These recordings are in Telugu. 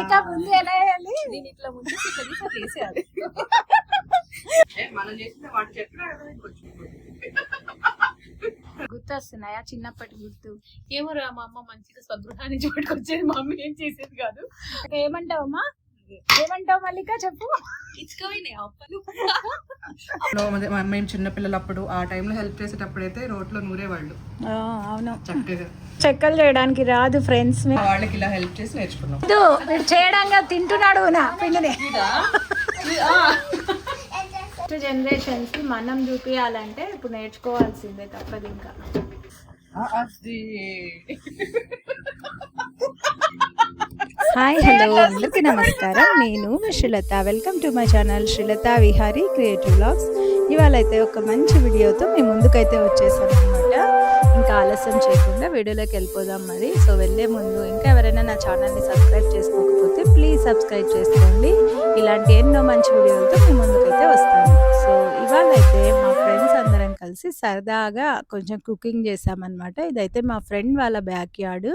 ఇంకా ముందు ఎలా వేయాలి? దీని ఇట్లా ముందు ఇట్లా తీసేయాలి. మనం చేసిన వాటి చెప్పినా కదా కొంచెం గుర్తొస్తున్నాయా చిన్నప్పటి గుర్తు? ఏమోరా మా అమ్మ మంచిగా స్వగృహాన్ని చూపెట్టుకొచ్చేది, మా అమ్మ ఏం చేసేది కాదు. ఏమంటావమ్మా? ఏమంటావు మల్లిక చెప్పు. మేము చిన్నపిల్లలప్పుడు ఆ టైంలో హెల్ప్ చేసేటప్పుడు అయితే రోడ్లో నూరేవాళ్ళు. అవును, చక్కగా చెక్కలు చేయడానికి రాదు ఫ్రెండ్స్, వాళ్ళకి ఇలా హెల్ప్ చేసి నేర్చుకున్నాం. చేయడంగా తింటున్నాడు నా పిండిని. జనరేషన్స్ కి మనం చూపించాలంటే ఇప్పుడు నేర్చుకోవాల్సిందే, తప్పదు ఇంకా. హాయ్ హలో అందరికీ నమస్కారం, నేను Srilatha. Welcome to my channel Srilatha Vihari creative vlogs. ఇవాళ అయితే ఒక మంచి వీడియోతో మేము ముందుకైతే వచ్చేసాం అనమాట. ఇంకా ఆలస్యం చేయకుండా వీడియోలోకి వెళ్ళిపోదాం మరి. సో వెళ్ళే ముందు ఇంకా ఎవరైనా నా ఛానల్ని సబ్స్క్రైబ్ చేసుకోకపోతే ప్లీజ్ సబ్స్క్రైబ్ చేసుకోండి. ఇలాంటి ఎన్నో మంచి వీడియోలతో మేము ముందుకైతే వస్తాను. సో ఇవాళ అయితే మా ఫ్రెండ్స్ అందరం కలిసి సరదాగా కొంచెం కుకింగ్ చేసామన్నమాట. ఇదైతే మా ఫ్రెండ్ వాళ్ళ బ్యాక్ యార్డ్,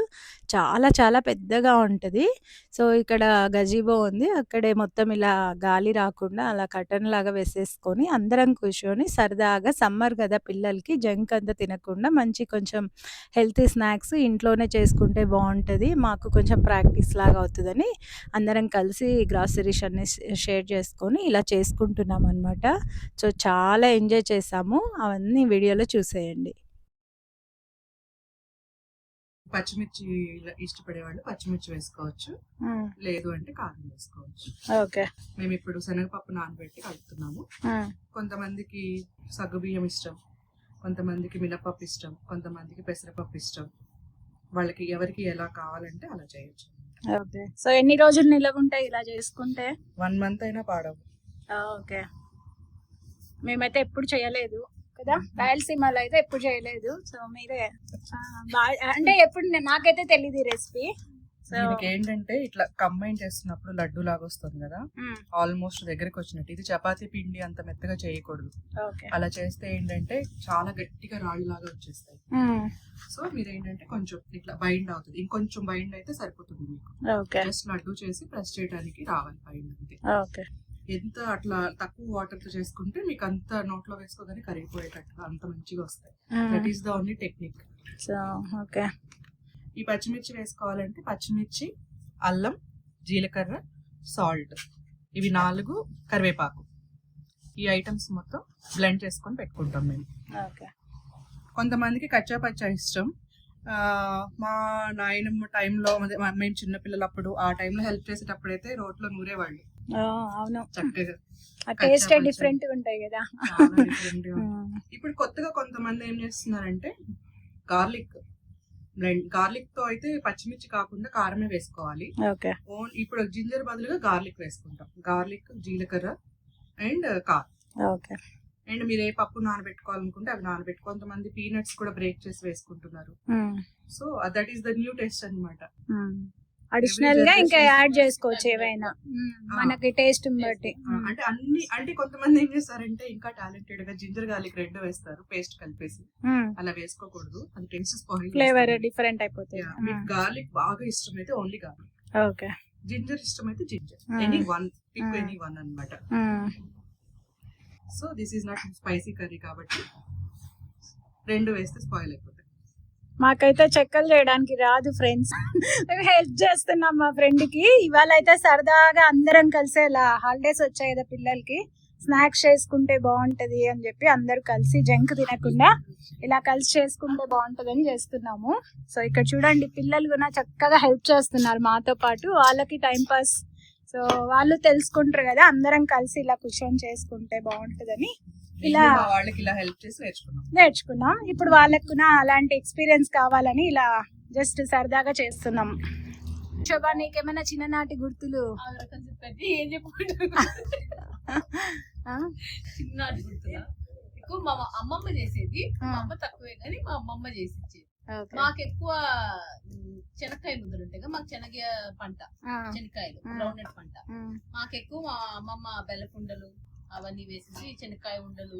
చాలా చాలా పెద్దగా ఉంటుంది. సో ఇక్కడ గజీబో ఉంది, అక్కడే మొత్తం ఇలా గాలి రాకుండా అలా కర్టన్ లాగా వేసేసుకొని అందరం కూర్చొని సరదాగా, సమ్మర్ కదా పిల్లలకి జంక్ అంతా తినకుండా మంచి కొంచెం హెల్తీ స్నాక్స్ ఇంట్లోనే చేసుకుంటే బాగుంటుంది, మాకు కొంచెం ప్రాక్టీస్ లాగా అవుతుందని అందరం కలిసి గ్రాసరీస్ అన్ని షేర్ చేసుకొని ఇలా చేసుకుంటున్నాం అనమాట. సో చాలా ఎంజాయ్ చేసాము, అవన్నీ వీడియోలో చూసేయండి. పచ్చిమిర్చి ఇష్టపడేవాళ్ళు పచ్చిమిర్చి వేసుకోవచ్చు, లేదు అంటే కారం వేసుకోవచ్చు. ఓకే, మేము ఇప్పుడు శనగపప్పు నానబెట్టి కలుపుతున్నాము. కొంతమందికి సగ్గుబియ్యం ఇష్టం, కొంతమందికి మినపప్పు ఇష్టం, కొంతమందికి పెసరపప్పు ఇష్టం. వాళ్ళకి ఎవరికి ఎలా కావాలంటే అలా చేయొచ్చు. ఓకే, సో ఎన్ని రోజులు నిలవ ఉంటాయి ఇలా చేసుకుంటే? 1 month అయినా పాడవు. ఓకే, మేమైతే ఎప్పుడు చేయలేదు కదా, రాయలసీమలో అయితే ఎప్పుడు చేయలేదు. సో మీరే అంటే ఎప్పుడు నాకైతే తెలియదు ఈ రెసిపీ. దీనికి ఏంటంటే ఇట్లా కంబైన్ చేస్తున్నప్పుడు లడ్డు లాగా వస్తుంది కదా, ఆల్మోస్ట్ దగ్గరికి వచ్చినట్టు. ఇది చపాతీ పిండి అంత మెత్తగా చేయకూడదు, అలా చేస్తే ఏంటంటే చాలా గట్టిగా రాళ్ళు లాగా వచ్చేస్తాయి. సో మీరు ఏంటంటే కొంచెం ఇట్లా బైండ్ అవుతుంది, ఇంకొంచెం బైండ్ అయితే సరిపోతుంది మీకు. జస్ట్ లడ్డు చేసి ప్రెస్ చేయడానికి రావాలి బైండ్ అంతే. ఎంత అట్లా తక్కువ వాటర్ తో చేసుకుంటే మీకు అంత నోట్లో వేసుకోగానే కరిగిపోయేటట్టుగా అంత మంచిగా వస్తాయి. That is the only technique. Okay, ఈ పచ్చిమిర్చి వేసుకోవాలంటే పచ్చిమిర్చి, అల్లం, జీలకర్ర, సాల్ట్, ఇవి 4, కరివేపాకు, ఈ ఐటమ్స్ మొత్తం బ్లెండ్ చేసుకొని పెట్టుకుంటాం మేము. కొంతమందికి కచ్చా పచ్చా ఇష్టం. మా నాయనమ్మ టైంలో మేము చిన్నపిల్లలప్పుడు ఆ టైంలో హెల్ప్ చేసేటప్పుడు అయితే రోడ్లో నూరేవాళ్ళు. అవును, చక్కగా టేస్ట్ డిఫరెంట్ ఉంటాయి కదా. ఇప్పుడు కొత్తగా కొంతమంది ఏం చేస్తున్నారంటే గార్లిక్ తో అయితే పచ్చిమిర్చి కాకుండా కారమే వేసుకోవాలి. ఇప్పుడు జింజర్ బదులుగా గార్లిక్ వేసుకుంటాం. గార్లిక్, జీలకర్ర అండ్ కారం. అండ్ మీరు ఏ పప్పు నానబెట్టుకోవాలనుకుంటే అవి నానబెట్టు. కొంతమంది పీనట్స్ కూడా బ్రేక్ చేసి వేసుకుంటున్నారు. So that is the new taste అన్నమాట. అడిషనల్ గా ఇంకా యాడ్ చేసుకోవచ్చు ఏవైనా మనకి టేస్ట్ బట్టి. అంటే కొంతమంది ఏం చేస్తారంటే ఇంకా టాలెంటెడ్ గా జింజర్ గార్లిక్ 2 వేస్తారు పేస్ట్ కలిపేసి. అలా వేసుకోకూడదు, అది టేస్ట్ స్పాయిల్, ఫ్లేవర్ డిఫరెంట్ అయిపోతుంది. మీకు గార్లిక్ బాగా ఇష్టమైతే ఓన్లీ గార్లిక్, ఓకే, జింజర్ ఇష్టమైతే ginger, any one pick any one అన్నమాట. So this is not spicy curry కాబట్టి 2 వేస్తే స్పాయిల్ అయిపోతాయి. మాకైతే చెక్కలు చేయడానికి రాదు ఫ్రెండ్స్, మేము హెల్ప్ చేస్తున్నాం మా ఫ్రెండ్ కి. ఇవాళ అయితే సరదాగా అందరం కలిసి ఇలా హాలిడేస్ వచ్చాయి కదా పిల్లలకి, స్నాక్స్ చేసుకుంటే బాగుంటది అని చెప్పి అందరు కలిసి జంక్ తినకుండా ఇలా కలిసి చేసుకుంటే బాగుంటది అని చేస్తున్నాము. సో ఇక్కడ చూడండి పిల్లలు కూడా చక్కగా హెల్ప్ చేస్తున్నారు మాతో పాటు, వాళ్ళకి టైం పాస్. సో వాళ్ళు తెలుసుకుంటారు కదా, అందరం కలిసి ఇలా కూర్చొని చేసుకుంటే బాగుంటదని ఇలా హెల్ప్ చేసి నేర్చుకున్నాం. ఇప్పుడు వాళ్ళకు అలాంటి ఎక్స్పీరియన్స్ కావాలని ఇలా జస్ట్ సరదాగా చేస్తున్నాం. శోభా, నీకేమైనా చిన్ననాటి గుర్తులు? చిన్ననాటి గుర్తులా? ఎక్కువ మా అమ్మమ్మ చేసేది, మా అమ్మ తక్కువే కానీ మా అమ్మమ్మ చేసి ఇచ్చేది. మాకు ఎక్కువ శనక్కాయ ముద్దలు ఉంటాయి కదా, మాకు శనగ పంట, శనక్కాయలు గ్రౌండ్నట్ పంట. మాకు ఎక్కువ మా అమ్మమ్మ బెల్లకుండలు అవన్నీ వేసేసి శనక్కాయ ఉండలు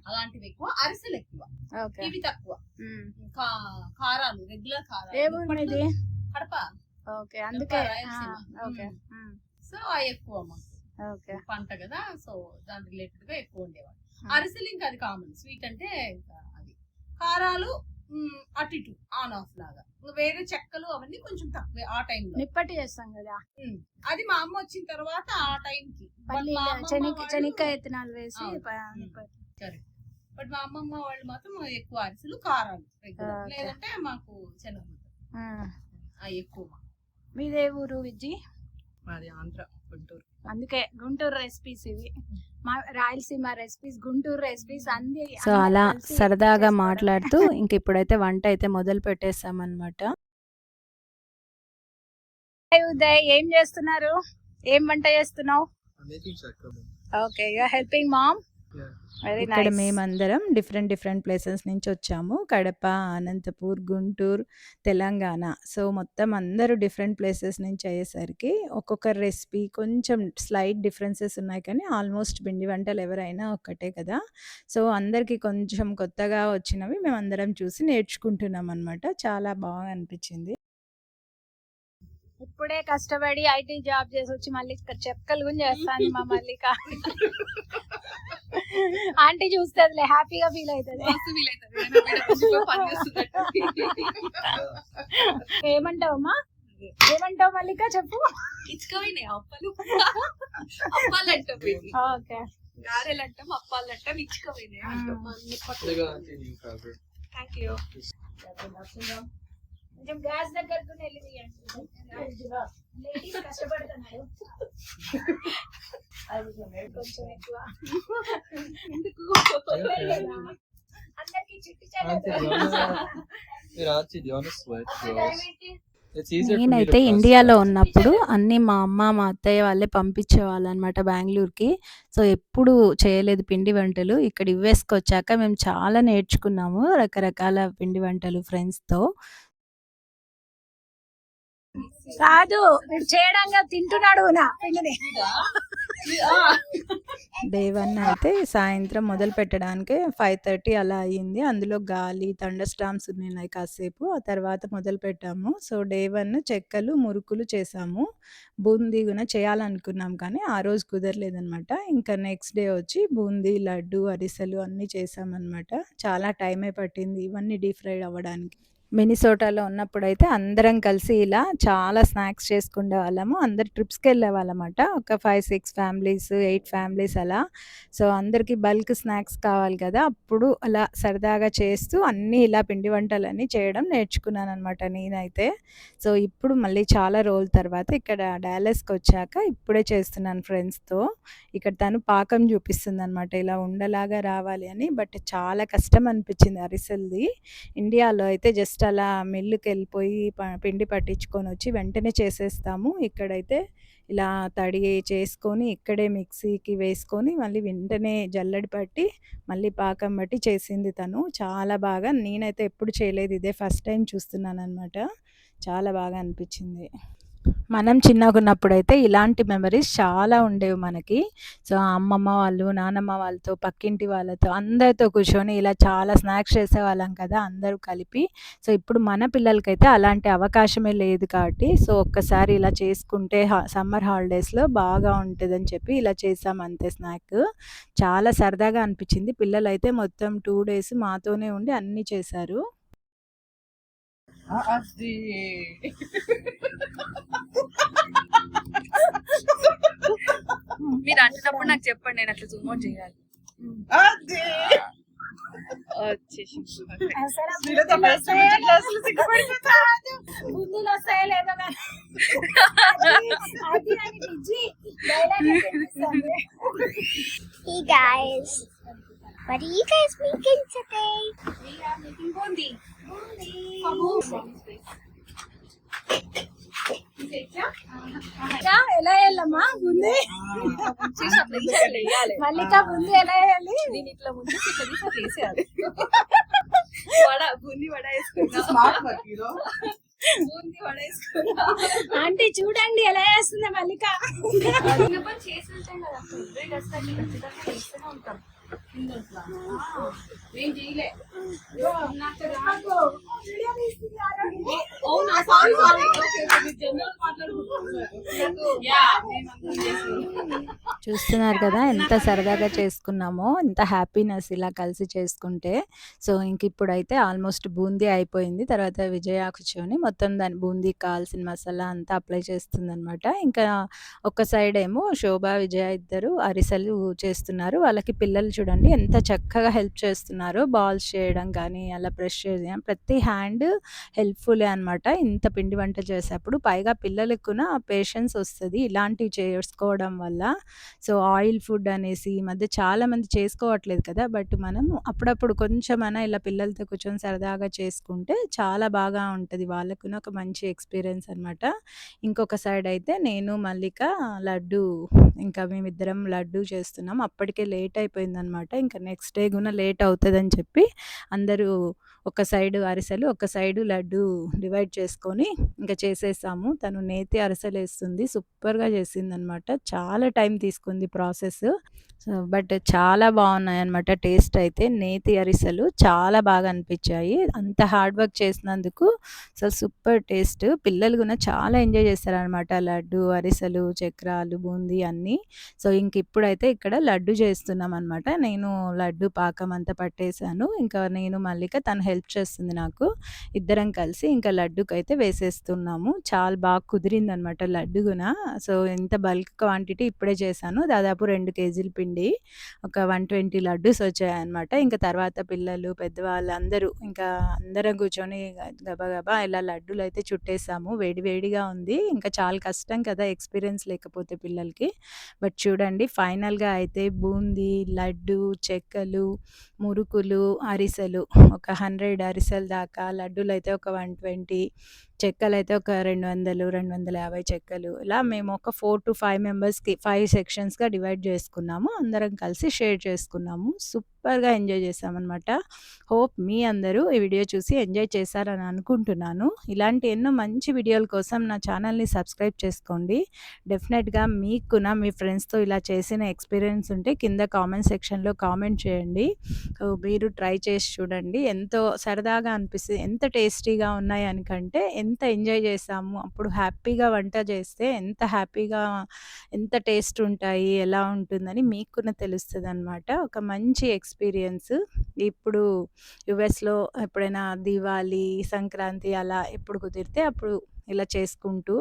అలాంటివి ఎక్కువ, అరిసెలు ఎక్కువ, ఇవి తక్కువ. కారాలు రెగ్యులర్ కారాలు. కడప ఓకే అందుకే రాయలసీమ. ఓకే సో ఎక్కువ మాకు ఓకే పంట కదా, సో దాని రిలేటెడ్ గా ఎక్కువ ఉండేవాడు. అరిసెలు ఇంకా అది కామన్, స్వీట్ అంటే ఇంకా అది. కారాలు అటు ఇటు ఆన్ ఆఫ్ లాగా. ఇంకా వేరే చెక్కలు అవన్నీ కొంచెం తక్కువే ఆ టైంలో. నిప్పటి చేస్తాం కదా, అది మా అమ్మ వచ్చిన తర్వాత ఆ టైం కి చెనిక్కాయ ఇత్తనాలు వేసి కరెక్ట్. బట్ మా అమ్మమ్మ వాళ్ళు మాత్రం ఎక్కువ అరిసెలు కారాలు రెగ్యులర్, లేదంటే మాకు శనగలు ఎక్కువ. మీదే ఊరు విజ్జి? మాది ఆంధ్ర, గుంటూరు. అందుకే గుంటూరు రెసిపీస్ ఇవి, మా రాయలసీమ రెసిపీస్, గుంటూరు రెసిపీస్ అన్ని. సో అలా సరదాగా మాట్లాడుతూ ఇంక ఇప్పుడైతే వంట అయితే మొదలు పెట్టేసామన్నమాట. ఉదయ్ ఏం చేస్తున్నారు? ఏం వంట చేస్తున్నావు? Okay, you are helping mom. Very ఇక్కడ నైస్. మేమందరం డిఫరెంట్ ప్లేసెస్ నుంచి వచ్చాము. కడప, అనంతపూర్, గుంటూరు, తెలంగాణ. సో మొత్తం అందరూ డిఫరెంట్ ప్లేసెస్ నుంచి అయ్యేసరికి ఒక్కొక్క రెసిపీ కొంచెం స్లైట్ డిఫరెన్సెస్ ఉన్నాయి, కానీ ఆల్మోస్ట్ పిండి వంటలు ఎవరైనా ఒక్కటే కదా. సో అందరికీ కొంచెం కొత్తగా వచ్చినవి మేము అందరం చూసి నేర్చుకుంటున్నాం అనమాట. చాలా బాగా అనిపించింది. ఇప్పుడే కష్టపడి ఐటీ జాబ్ చేసి వచ్చి మళ్ళీ చెక్కలు గురించి చేస్తాను మా మల్లిక. ఆంటీ చూస్తుందిలే, హ్యాపీగా ఫీల్ అవుతుంది. ఏమంటావమ్మా? ఏమంటావు మల్లిక చెప్పు. ఓకే, గారెలంటాం, అప్పాలంటాం, ఇచ్చుకోపోయినాయి. కొంచెం గ్యాస్ దగ్గరకు వెళ్ళి లేడీస్ కష్టపడుతున్నారు కొంచెం ఎక్కువ. అందరికి చిట్టి నేనైతే ఇండియాలో ఉన్నప్పుడు అన్నీ మా అమ్మ మా అత్తయ్య వాళ్ళే పంపించేవాళ్ళు అనమాట బెంగళూరుకి. సో ఎప్పుడు చేయలేదు పిండి వంటలు. ఇక్కడ యుఎస్కి వచ్చాక మేము చాలా నేర్చుకున్నాము రకరకాల పిండి వంటలు ఫ్రెండ్స్తో. కాదు చేయడంగా తింటున్నాడు నా పిండిని. డే 1 అయితే సాయంత్రం మొదలు పెట్టడానికి 5:30 అలా అయ్యింది. అందులో గాలి, థండర్ స్టార్మ్స్ ఉన్నాయి కాసేపు. ఆ తర్వాత మొదలు పెట్టాము. సో డే 1 చెక్కలు, మురుకులు చేసాము. బూందీ కూడా చేయాలనుకున్నాం, కానీ ఆ రోజు కుదరలేదనమాట. ఇంకా నెక్స్ట్ డే వచ్చి బూందీ, లడ్డు, అరిసెలు అన్నీ చేసామన్నమాట. చాలా టైమే పట్టింది ఇవన్నీ డీప్ ఫ్రైడ్ అవ్వడానికి. మినిసోటాలో ఉన్నప్పుడైతే అందరం కలిసి ఇలా చాలా స్నాక్స్ చేసుకునే వాళ్ళము. అందరు ట్రిప్స్కి వెళ్ళేవాళ్ళమాట. ఒక 5-6 ఫ్యామిలీస్, 8 ఫ్యామిలీస్ అలా. సో అందరికీ బల్క్ స్నాక్స్ కావాలి కదా, అప్పుడు అలా సరదాగా చేస్తూ అన్నీ ఇలా పిండి వంటలన్నీ చేయడం నేర్చుకున్నాను అనమాట నేనైతే. సో ఇప్పుడు మళ్ళీ చాలా రోజుల తర్వాత ఇక్కడ డాలస్కి వచ్చాక ఇప్పుడే చేస్తున్నాను ఫ్రెండ్స్తో. ఇక్కడ తను పాకం చూపిస్తుంది అనమాట, ఇలా ఉండలాగా రావాలి అని. బట్ చాలా కష్టం అనిపించింది అరిసెల్ది. ఇండియాలో అయితే జస్ట్ అలా మిల్లుకి వెళ్ళిపోయి పిండి పట్టించుకొని వచ్చి వెంటనే చేసేస్తాము. ఇక్కడైతే ఇలా తడి చేసుకొని ఇక్కడే మిక్సీకి వేసుకొని మళ్ళీ వెంటనే జల్లెడ పట్టి మళ్ళీ పాకం బట్టి చేసింది తను. చాలా బాగా, నేనైతే ఎప్పుడు చేయలేదు, ఇదే ఫస్ట్ టైం చూస్తున్నాను అనమాట. చాలా బాగా అనిపించింది. మనం చిన్నగా ఉన్నప్పుడైతే ఇలాంటి మెమరీస్ చాలా ఉండేవి మనకి. సో అమ్మమ్మ వాళ్ళు, నానమ్మ వాళ్ళతో, పక్కింటి వాళ్ళతో అందరితో కూర్చొని ఇలా చాలా స్నాక్స్ చేసేవాళ్ళం కదా అందరూ కలిపి. సో ఇప్పుడు మన పిల్లలకైతే అలాంటి అవకాశమే లేదు కాబట్టి, సో ఒక్కసారి ఇలా చేసుకుంటే సమ్మర్ హాలిడేస్లో బాగా ఉంటుందని చెప్పి ఇలా చేసాం అంతే స్నాక్. చాలా సరదాగా అనిపించింది. పిల్లలైతే మొత్తం 2 days మాతోనే ఉండి అన్నీ చేశారు. మీరు అంటున్నప్పుడు నాకు చెప్పండి, నేను అట్లా జూమ్ అవుట్ చేయాలి. Hey guys, what are you guys making today? We are making bundi. ఎలా వేయాలమ్మా బుంది? మల్లిక బుంది ఎలా వేయాలి? దీని ఇట్లా ముందు వేసేయాలి. వడ, బూందీ వడ వేసుకున్నా. బూందీ వడ వేసుకున్నా. ఆంటీ చూడండి ఎలా వేస్తుంది మల్లిక. చేసి ఉంటాం కదా, ఖచ్చితంగా చేస్తూనే ఉంటాం. నేను చేయలే. అవునా, సారీ. చూస్తున్నారు కదా ఎంత సరదాగా చేసుకున్నామో, ఎంత హ్యాపీనెస్ ఇలా కలిసి చేసుకుంటే. సో ఇంక ఇప్పుడైతే ఆల్మోస్ట్ బూందీ అయిపోయింది. తర్వాత విజయ కూర్చొని మొత్తం దాని బూందీకి కావాల్సిన మసాలా అంతా అప్లై చేస్తుందనమాట. ఇంకా ఒక సైడ్ ఏమో శోభ, విజయ ఇద్దరు అరిసెలు చేస్తున్నారు. వాళ్ళకి పిల్లలు చూడండి ఎంత చక్కగా హెల్ప్ చేస్తున్నారో, బాల్స్ చేయడం కానీ అలా ప్రెస్ చేయడం, ప్రతి హ్యాండ్ హెల్ప్ఫుల్లే అనమాట ఇంత పిండి వంట చేసేప్పుడు. పైగా పిల్లలకు కూడా పేషెన్స్ వస్తుంది ఇలాంటివి చేసుకోవడం వల్ల. సో ఆయిల్ ఫుడ్ అనేసి ఈ మధ్య చాలామంది చేసుకోవట్లేదు కదా, బట్ మనం అప్పుడప్పుడు కొంచెమైనా ఇలా పిల్లలతో కూర్చొని సరదాగా చేసుకుంటే చాలా బాగా ఉంటుంది. వాళ్ళకు ఒక మంచి ఎక్స్పీరియన్స్ అనమాట. ఇంకొక సైడ్ అయితే నేను మల్లిక లడ్డు, ఇంకా మేమిద్దరం లడ్డు చేస్తున్నాం. అప్పటికే లేట్ అయిపోయిందనమాట. ఇంకా నెక్స్ట్ డే కూడా లేట్ అవుతుందని చెప్పి అందరూ ఒక సైడు అరిసెలు, ఒక సైడు లడ్డు డివైడ్ చేసుకొని ఇంకా చేసేసాము. తను నేతి అరిసెలు వేస్తుంది, సూపర్గా చేసిందనమాట. చాలా టైం తీసుకుంది ప్రాసెస్. సో బట్ చాలా బాగున్నాయన్నమాట టేస్ట్ అయితే. నేతి అరిసెలు చాలా బాగా అనిపించాయి. అంత హార్డ్ వర్క్ చేసినందుకు అసలు సూపర్ టేస్ట్. పిల్లలు కూడా చాలా ఎంజాయ్ చేస్తారనమాట. లడ్డు, అరిసెలు, చక్రాలు, బూందీ అన్నీ. సో ఇంక ఇప్పుడైతే ఇక్కడ లడ్డు చేస్తున్నాం అనమాట. నేను లడ్డు పాకం అంతా పట్టేశాను. ఇంకా నేను మల్లిక తను హెల్ప్ చేస్తుంది నాకు. ఇద్దరం కలిసి ఇంకా లడ్డుకైతే వేసేస్తున్నాము. చాలా బాగా కుదిరిందనమాట లడ్డు కూడా. సో ఇంత బల్క్ క్వాంటిటీ ఇప్పుడే చేశాను. దాదాపు 2 కేజీల పిండి, ఒక 120 లడ్డూస్ వచ్చాయన్నమాట. ఇంకా తర్వాత పిల్లలు, పెద్దవాళ్ళు అందరూ ఇంకా అందరం కూర్చొని గబగబా ఇలా లడ్డూలు అయితే చుట్టేసాము. వేడి వేడిగా ఉంది. ఇంకా చాలా కష్టం కదా ఎక్స్పీరియన్స్ లేకపోతే పిల్లలకి. బట్ చూడండి ఫైనల్గా అయితే బూందీ, లడ్డు, చెక్కలు, మురుకులు, అరిసెలు ఒక 100 అరిసెల దాకా, లడ్డూలు అయితే ఒక 120, చెక్కలు అయితే ఒక 200, 250 చెక్కలు. ఇలా మేము ఒక 4 to 5 మెంబర్స్కి 5 సెక్షన్స్గా డివైడ్ చేసుకున్నాము. అందరం కలిసి షేర్ చేసుకున్నాము. సూపర్గా ఎంజాయ్ చేసామన్నమాట. హోప్ మీ అందరూ ఈ వీడియో చూసి ఎంజాయ్ చేశారని అనుకుంటున్నాను. ఇలాంటి ఎన్నో మంచి వీడియోల కోసం నా ఛానల్ని సబ్స్క్రైబ్ చేసుకోండి. డెఫినెట్గా మీకు మీ ఫ్రెండ్స్తో ఇలా చేసిన ఎక్స్పీరియన్స్ ఉంటే కింద కామెంట్ సెక్షన్లో కామెంట్ చేయండి. మీరు ట్రై చేసి చూడండి. ఎంతో సరదాగా అనిపిస్తుంది. ఎంత టేస్టీగా ఉన్నాయి అనుకంటే ఎంత ఎంజాయ్ చేసాము. అప్పుడు హ్యాపీగా వంట చేస్తే ఎంత హ్యాపీగా, ఎంత టేస్ట్ ఉంటాయి, ఎలా ఉంటుందని మీకు తెలుస్తుంది అనమాట. ఒక మంచి ఎక్స్పీరియన్స్. ఇప్పుడు యుఎస్లో ఎప్పుడైనా దివాళీ, సంక్రాంతి అలా ఎప్పుడు కుదిరితే అప్పుడు ఇలా చేసుకుంటూ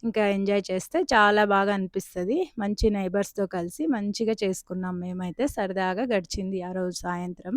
ఇంకా ఎంజాయ్ చేస్తే చాలా బాగా అనిపిస్తుంది. మంచి నైబర్స్తో కలిసి మంచిగా చేసుకున్నాం. మేమైతే సరదాగా గడిచింది ఆ రోజు సాయంత్రం.